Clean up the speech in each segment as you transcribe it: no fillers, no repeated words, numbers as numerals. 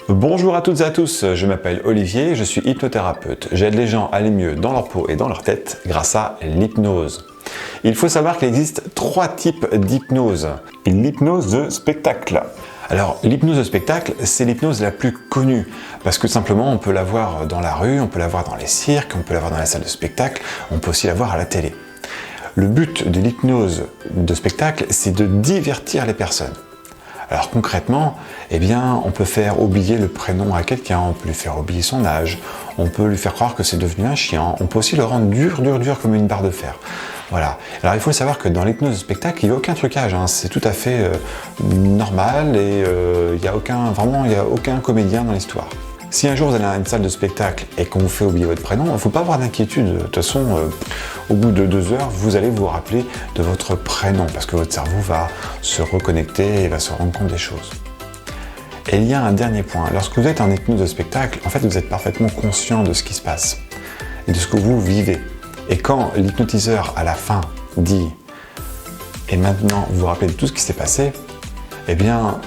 Bonjour à toutes et à tous, je m'appelle Olivier, je suis hypnothérapeute. J'aide les gens à aller mieux dans leur peau et dans leur tête grâce à l'hypnose. Il faut savoir qu'il existe 3 types d'hypnose. L'hypnose de spectacle. Alors l'hypnose de spectacle, c'est l'hypnose la plus connue parce que simplement on peut la voir dans la rue, on peut la voir dans les cirques, on peut la voir dans la salle de spectacle, on peut aussi la voir à la télé. Le but de l'hypnose de spectacle, c'est de divertir les personnes. Alors concrètement, on peut faire oublier le prénom à quelqu'un, on peut lui faire oublier son âge, on peut lui faire croire que c'est devenu un chien, on peut aussi le rendre dur comme une barre de fer. Voilà. Alors il faut savoir que dans l'hypnose de spectacle, il n'y a aucun trucage, c'est tout à fait normal et il n'y a aucun comédien dans l'histoire. Si un jour vous allez à une salle de spectacle et qu'on vous fait oublier votre prénom, il ne faut pas avoir d'inquiétude. De toute façon, au bout de 2 heures, vous allez vous rappeler de votre prénom parce que votre cerveau va se reconnecter et va se rendre compte des choses. Et il y a un dernier point. Lorsque vous êtes en hypnose de spectacle, en fait, vous êtes parfaitement conscient de ce qui se passe et de ce que vous vivez. Et quand l'hypnotiseur, à la fin, dit « Et maintenant, vous vous rappelez de tout ce qui s'est passé »,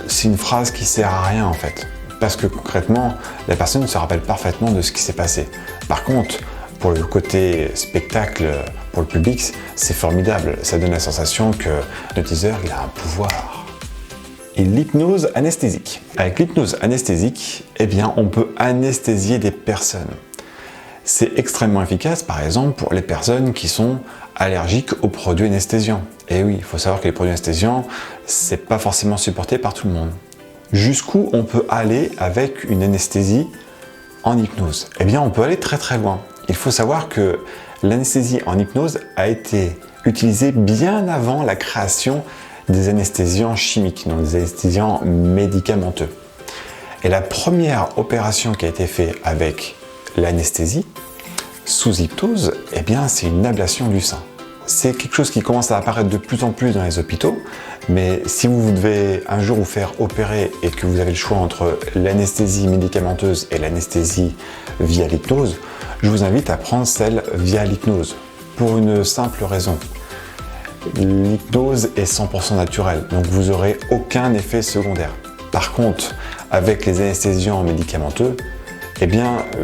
c'est une phrase qui sert à rien, en fait. Parce que concrètement, la personne se rappelle parfaitement de ce qui s'est passé. Par contre, pour le côté spectacle, pour le public, c'est formidable. Ça donne la sensation que l'hypnotiseur il a un pouvoir. Et l'hypnose anesthésique. Avec l'hypnose anesthésique, on peut anesthésier des personnes. C'est extrêmement efficace, par exemple, pour les personnes qui sont allergiques aux produits anesthésiants. Et oui, il faut savoir que les produits anesthésiants, c'est pas forcément supporté par tout le monde. Jusqu'où on peut aller avec une anesthésie en hypnose? On peut aller très très loin. Il faut savoir que l'anesthésie en hypnose a été utilisée bien avant la création des anesthésiens chimiques, donc des anesthésiens médicamenteux. Et la première opération qui a été faite avec l'anesthésie sous hypnose, c'est une ablation du sein. C'est quelque chose qui commence à apparaître de plus en plus dans les hôpitaux, mais si vous devez un jour vous faire opérer et que vous avez le choix entre l'anesthésie médicamenteuse et l'anesthésie via l'hypnose, je vous invite à prendre celle via l'hypnose, pour une simple raison. L'hypnose est 100% naturelle, donc vous n'aurez aucun effet secondaire. Par contre, avec les anesthésiants médicamenteux,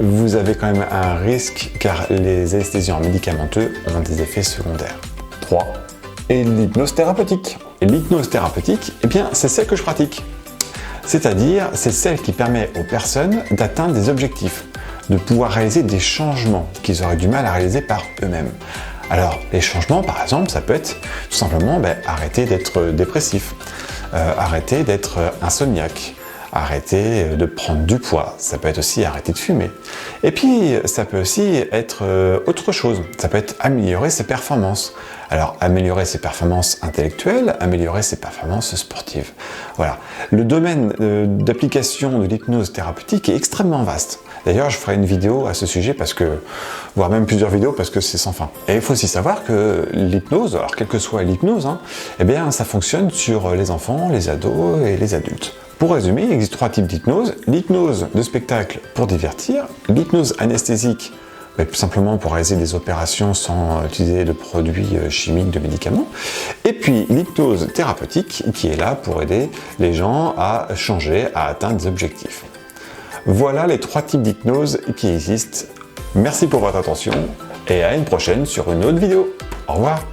vous avez quand même un risque car les anesthésiants médicamenteux ont des effets secondaires. 3. Et l'hypnose thérapeutique. Et l'hypnose thérapeutique, c'est celle que je pratique. C'est-à-dire, c'est celle qui permet aux personnes d'atteindre des objectifs, de pouvoir réaliser des changements qu'ils auraient du mal à réaliser par eux-mêmes. Alors, les changements, par exemple, ça peut être tout simplement arrêter d'être dépressif, arrêter d'être insomniaque, arrêter de prendre du poids, ça peut être aussi arrêter de fumer. Et puis, ça peut aussi être autre chose, ça peut être améliorer ses performances. Alors, améliorer ses performances intellectuelles, améliorer ses performances sportives. Voilà. Le domaine d'application de l'hypnose thérapeutique est extrêmement vaste. D'ailleurs, je ferai une vidéo à ce sujet voire même plusieurs vidéos parce que c'est sans fin. Et il faut aussi savoir que l'hypnose, alors quelle que soit l'hypnose, ça fonctionne sur les enfants, les ados et les adultes. Pour résumer, il existe 3 types d'hypnose. L'hypnose de spectacle pour divertir, l'hypnose anesthésique, tout simplement pour réaliser des opérations sans utiliser de produits chimiques, de médicaments. Et puis l'hypnose thérapeutique qui est là pour aider les gens à changer, à atteindre des objectifs. Voilà les 3 types d'hypnose qui existent. Merci pour votre attention et à une prochaine sur une autre vidéo. Au revoir.